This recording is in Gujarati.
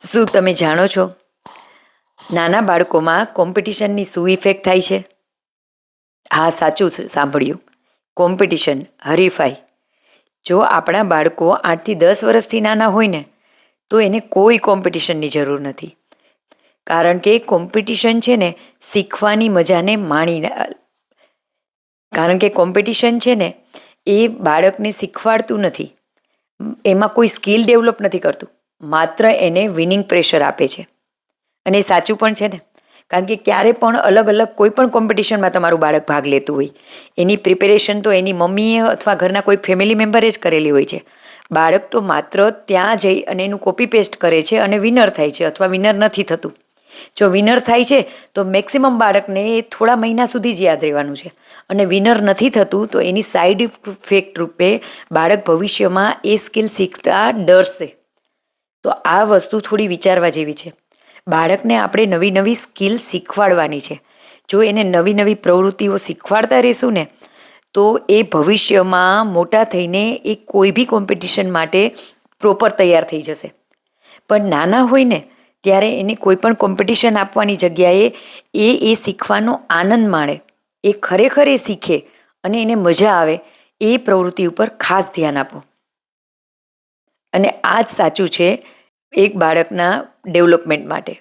શું તમે જાણો છો નાના બાળકોમાં કોમ્પિટિશનની શું ઇફેક્ટ થાય છે? હા, સાચું સાંભળ્યું. કોમ્પિટિશન, હરીફાઈ. જો આપણા બાળકો 8 થી 10 વર્ષથી નાના હોય ને તો એને કોઈ કોમ્પિટિશનની જરૂર નથી. કારણ કે કોમ્પિટિશન છે ને શીખવાની મજાને કારણ કે કોમ્પિટિશન છે ને એ બાળકને શીખવાડતું નથી, એમાં કોઈ સ્કિલ ડેવલપ નથી કરતું, માત્ર એને વિનિંગ પ્રેશર આપે છે. અને એ સાચું પણ છે ને, કારણ કે ક્યારે પણ અલગ અલગ કોઈ પણ કોમ્પિટિશનમાં તમારું બાળક ભાગ લેતું હોય, એની પ્રિપેરેશન તો એની મમ્મીએ અથવા ઘરના કોઈ ફેમિલી મેમ્બરે જ કરેલી હોય છે. બાળક તો માત્ર ત્યાં જઈ અને એનું કોપી પેસ્ટ કરે છે અને વિનર થાય છે અથવા વિનર નથી થતું. જો વિનર થાય છે તો મેક્સિમમ બાળકને એ થોડા મહિના સુધી જ યાદ રહેવાનું છે, અને વિનર નથી થતું તો એની સાઈડ ઇફેક્ટ રૂપે બાળક ભવિષ્યમાં એ સ્કિલ શીખતા ડરશે. તો આ વસ્તુ થોડી વિચારવા જેવી છે. બાળકને આપણે નવી નવી સ્કિલ શીખવાડવાની છે. જો એને નવી નવી પ્રવૃત્તિઓ શીખવાડતા રહીશું ને તો એ ભવિષ્યમાં મોટા થઈને એ કોઈ બી કોમ્પિટિશન માટે પ્રોપર તૈયાર થઈ જશે. પણ નાના હોય ને ત્યારે એને કોઈ પણ કોમ્પિટિશન આપવાની જગ્યાએ એ શીખવાનો આનંદ માણે, એ ખરેખર એ શીખે અને એને મજા આવે એ પ્રવૃત્તિ ઉપર ખાસ ધ્યાન આપો. અને આ જ સાચું છે એક બાળકના ડેવલપમેન્ટ માટે.